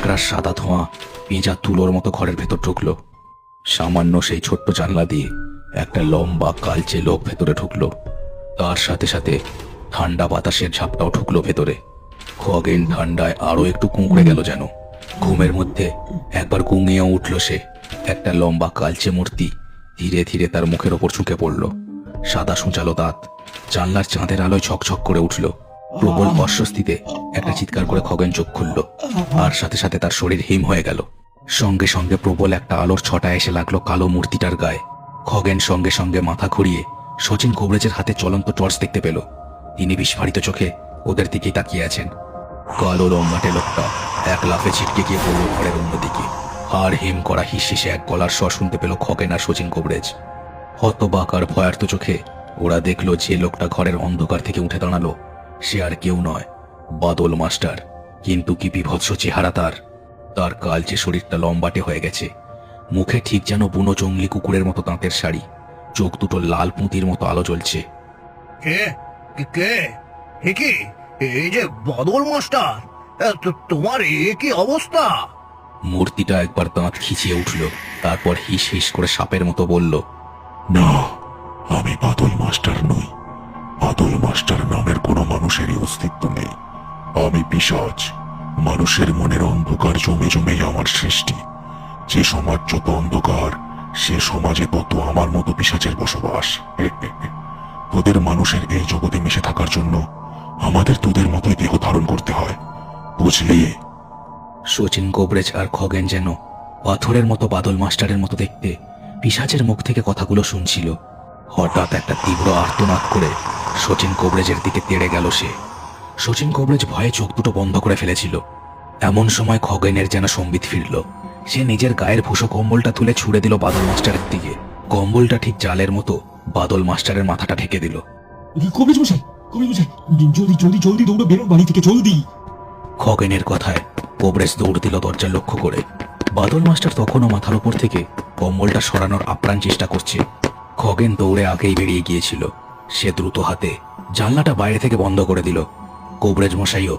একরাশ সাদা ধোঁয়া পেঁচা তুলোর মতো ঘরের ভেতর ঢুকলো। সামান্য সেই ছোট্ট জানলা দিয়ে একটা লম্বা কালচে লোক ভেতরে ঢুকলো। তার সাথে সাথে ঠান্ডা বাতাসের ঝাপটাও ঢুকলো ভেতরে। খগেন ঠান্ডায় আরো একটু কুঁকড়ে গেল যেন। ঘুমের মধ্যে একবার গুঙিয়ে উঠল সে। একটা লম্বা কালচে মূর্তি ধীরে ধীরে তার মুখের ওপর ঝুঁকে পড়ল। সাদা সূচালো দাঁত, জানলার চাঁদের আলোয় ঝকঝক করে উঠল। প্রবল অস্বস্তিতে একটা চিৎকার করে খগেন চোখ খুলল, আর সাথে সাথে তার শরীর হিম হয়ে গেল। সঙ্গে সঙ্গে প্রবল একটা আলোর ছটা এসে লাগলো কালো মূর্তিটার গায়ে। খগেন সঙ্গে সঙ্গে মাথা ঘুরিয়ে শচীন কবরেজের হাতে চলন্ত টর্চ দেখতে পেল। তিনি বিস্ফারিত চোখে ওদের দিকেই তাকিয়ে আছেন। কালো লম্বাটে লোকটা এক লাফে ছিটকে গিয়ে পড়ল ঘরের অন্যদিকে। আর হিম করা হিসেসে এক গলার স্বর শুনতে পেল খগেন আর শচীন কবরেজ। হতবাক আর ভয়ার্ত চোখে ওরা দেখলো যে লোকটা ঘরের অন্ধকার থেকে উঠে দাঁড়ালো সে আর কেউ নয়, বাদল মাস্টার। কিন্তু কি বিভৎস চেহারা তার! তার কালচে শরীরটা লম্বাটে হয়ে গেছে, মুখে ঠিক যেন বুনো জঙ্গলি কুকুরের মতো দাঁতের শাড়ি, চোখ দুটো লাল পুঁতির মতো আলো জ্বলছে। কে কে কে কি এই যে বাদল মাস্টার, তোমার এ কি অবস্থা? মূর্তিটা একবার দাঁত খিচিয়ে উঠল, তারপর হিস হিস করে সাপের মতো বলল, না, আমি বাদল মাস্টার নই। বাদল মাস্টার নামের কোনো মানুষেরই অস্তিত্ব নেই। আমি পিশাচ। মানুষের মনের অন্ধকার জমে জমেই আমার সৃষ্টি। যে সমাজ যত অন্ধকার, সে সমাজে তত আমার মতো পিশাচের বসবাস। তোদের মানুষের এই জগতে মিশে থাকার জন্য আমাদের তোদের মতোই দেহ ধারণ করতে হয়, বুঝলি? শচীন কবরেজ আর খগেন যেন পাথরের মতো বাদল মাস্টারের মতো দেখতে পিশাচের মুখ থেকে কথাগুলো শুনছিল। হঠাৎ একটা তীব্র আর্তনাদ করে শচীন কবরেজের দিকে তেড়ে গেল সে। শচীন কবরেজ ভয়ে চোখ দুটো বন্ধ করে ফেলেছিল। এমন সময় খগেনের যেন সম্বিত ফিরল। সে নিজের গায়ের ভুষো কম্বলটা তুলে ছুড়ে দিল বাদল মাস্টারের দিকে। কম্বলটা ঠিক জালের মতো বাদল মাস্টারের মাথাটা ঢেকে দিল। কবরেজ মশাই, কবরেজ মশাই, জলদি জলদি জলদি দৌড়ে বেরোন বাড়ি থেকে, জলদি! খগেনের কথায় কবরেজ দৌড় দিল দরজা লক্ষ্য করে। বাদল মাস্টার তখনও মাথার উপর থেকে কম্বলটা সরানোর আপ্রাণ চেষ্টা করছে। খগেন দৌড়ে আগেই বেরিয়ে গিয়েছিল। সে দ্রুত হাতে জানলাটা বাইরে থেকে বন্ধ করে দিল। কবরেজ মশাইও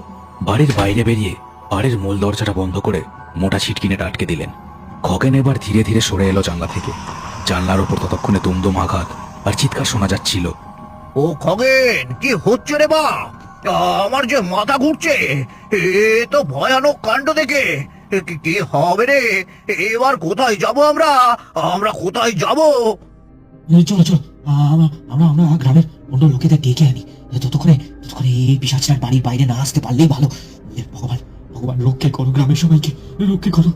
বাড়ির বাইরে বেরিয়ে বাড়ির মূল দরজাটা বন্ধ করে মোটা ছিটকিনেটা আটকে দিলেন। খগেন এবার ধীরে ধীরে সরে এলো জানলা থেকে। জানলার উপর ততক্ষণে দুমদুম আঘাত আর চিৎকার শোনা যাচ্ছিল। ও খগেন, কি হচ্ছে রে বা? আমার যে মাথা ঘুরছে, এ তো ভয়ানক কাণ্ড দেখে। কি হবে রে? এবার কোথায় যাব আমরা? আমরা কোথায় যাব? চলো চলো, আমরা আমরা আমরা গ্রামের অন্য লোকেদের ডেকে আনি। ততক্ষণে এই পিশাচটার বাড়ির বাইরে না আসতে পারলেই ভালো। ভগবান, ভগবান রক্ষে করো, গ্রামের সবাইকে রক্ষে করো।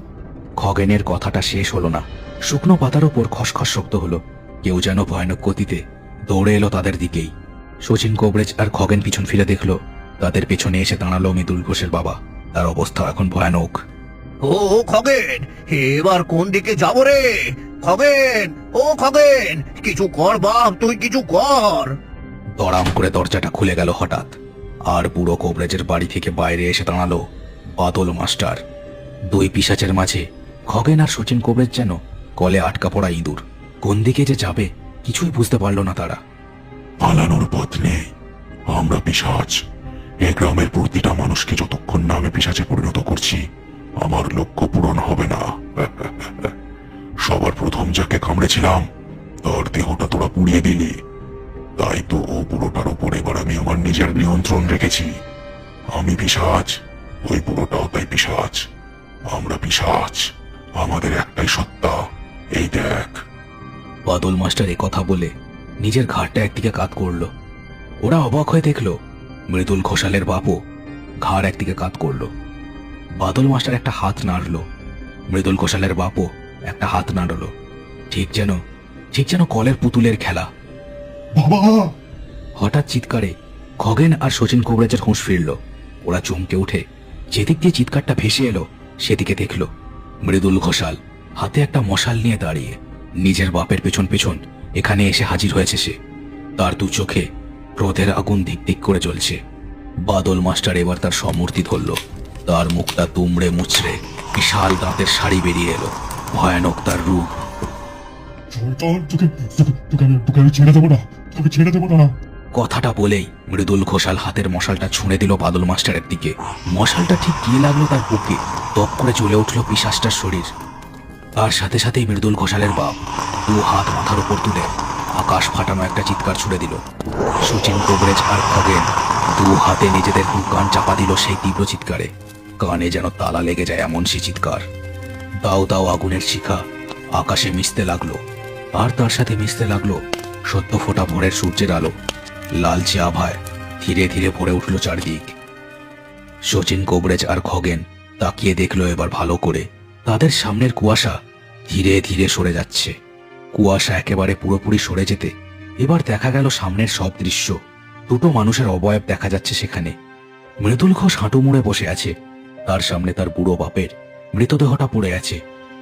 খগেনের কথাটা শেষ হলো না। শুকনো পাতার উপর খসখস শব্দ হলো। কেউ যেন ভয়ানক গতিতে দৌড়ে এলো তাদের দিকেই। শচীন কবরেজ আর খগেন পিছন ফিরে দেখলো তাদের পেছনে এসে দাঁড়ালো মৃদুল ঘোষের বাবা। তার অবস্থা এখন ভয়ানক। ও খগেন, এবার কোন দিকে যাব রে? খগেন, ও খগেন, কিছু কর বাপ, তুই কিছু কর। দড়াম করে দরজাটা খুলে গেল হঠাৎ, আর বুড়ো কবরেজের বাড়ি থেকে বাইরে এসে দাঁড়ালো বাদল মাস্টার। দুই পিশাচের মাঝে খগেন আর শচীন কবরেজ যেন কলে আটকা পড়া ইঁদুর। কোন দিকে যে যাবে কিছুই বুঝতে পারল না তারা। পালানোর পথ নেই। আমরা পিশাচ। এই গ্রামের প্রতিটা মানুষকে যতক্ষণ না আমি পিশাচে পরিণত করছি, আমার লক্ষ্য পূরণ হবে না। সবার প্রথম যাকে কামড়েছিলাম তার দেহটা তোরা পুড়িয়ে দিলি। তাই তো ও পুরোটার উপর এবার আমি আমার নিজের নিয়ন্ত্রণ রেখেছি। আমি পিশাচ, ওই পুরোটাও তাই পিশাচ। আমরা পিশাচ, আমাদের একটাই সত্তা, এই দেখ। বাদল মাস্টার এ কথা বলে নিজের ঘাড়টা একদিকে কাত করল। ওরা অবাক হয়ে দেখল মৃদুল ঘোষালের বাপও ঘাড় একদিকে কাত করল। বাদল মাস্টার একটা হাত নাড়ল, মৃদুল ঘোষালের বাপও একটা হাত নাড়ল। ঠিক যেন কলের পুতুলের খেলা। বাবা! হঠাৎ চিৎকারে খগেন আর শচীন কবরেজের হুঁশ ফিরল। ওরা চমকে উঠে যেদিক দিয়ে চিৎকারটা ভেসে এলো সেদিকে দেখল মৃদুল ঘোষাল হাতে একটা মশাল নিয়ে দাঁড়িয়ে নিজের বাপের পেছন পেছন এখানে এসে হাজির হয়েছে সে। তার দু চোখে ক্রোধের আগুন ধিক ধিক করে জ্বলছে। বাদল মাস্টার এবার তার সমূর্তি ধরল। তার মুখটা তুমড়ে মুচড়ে বিশাল দাঁতের শাড়ি বেরিয়ে এলো। ভয়ানক তার রূপ। তোকে আমি ছেড়ে দেবো না, তোকে ছেড়ে দেবো না। কথাটা বলেই মৃদুল ঘোষাল হাতের মশালটা ছুঁড়ে দিল বাদল মাস্টারের দিকে। মশালটা ঠিক গিয়ে লাগলো তার বুকে। তপ করে জ্বলে উঠল পিশাচটার শরীর। তার সাথে সাথেই মৃদুল ঘোষালের বাপ দু হাত মাথার উপর তুলে আকাশ ফাটানো একটা চিৎকার ছুড়ে দিল। শচীন কোবরেজ আর খগেন দু হাতে নিজেদের দু কান চাপা দিল সেই তীব্র চিৎকারে। কানে যেন তালা লেগে যায় এমন সে চিৎকার। দাও দাও আগুনের শিখা আকাশে মিশতে লাগলো, আর তার সাথে মিশতে লাগলো সদ্য ফোটা ভোরের সূর্যের আলো। লালচে আভায় ধীরে ধীরে ভরে উঠল চারদিক। শচীন কোবরেজ আর খগেন তাকিয়ে দেখলো এবার ভালো করে। তাদের সামনের কুয়াশা ধীরে ধীরে সরে যাচ্ছে। কুয়াশা একেবারে পুরোপুরি সরে যেতে এবার দেখা গেল সামনের সব দৃশ্য। দুটো মানুষের অবয়ব দেখা যাচ্ছে সেখানে। মৃদুল ঘোষ হাঁটু মুড়ে বসে আছে, তার সামনে তার বুড়ো বাপের মৃতদেহটা পড়ে আছে।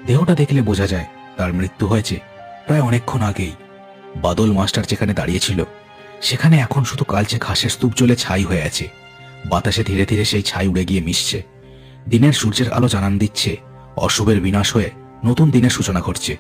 দেহটা দেখলে বোঝা যায় তার মৃত্যু হয়েছে প্রায় অনেকক্ষণ আগেই। বাদল মাস্টার যেখানে দাঁড়িয়েছিল সেখানে এখন শুধু কালচে ঘাসের স্তূপ জ্বলে ছাই হয়ে আছে। বাতাসে ধীরে ধীরে সেই ছাই উড়ে গিয়ে মিশছে। দিনের সূর্যের আলো জানান দিচ্ছে অশুভের বিনাশ হয়ে নতুন দিনের সূচনা ঘটছে।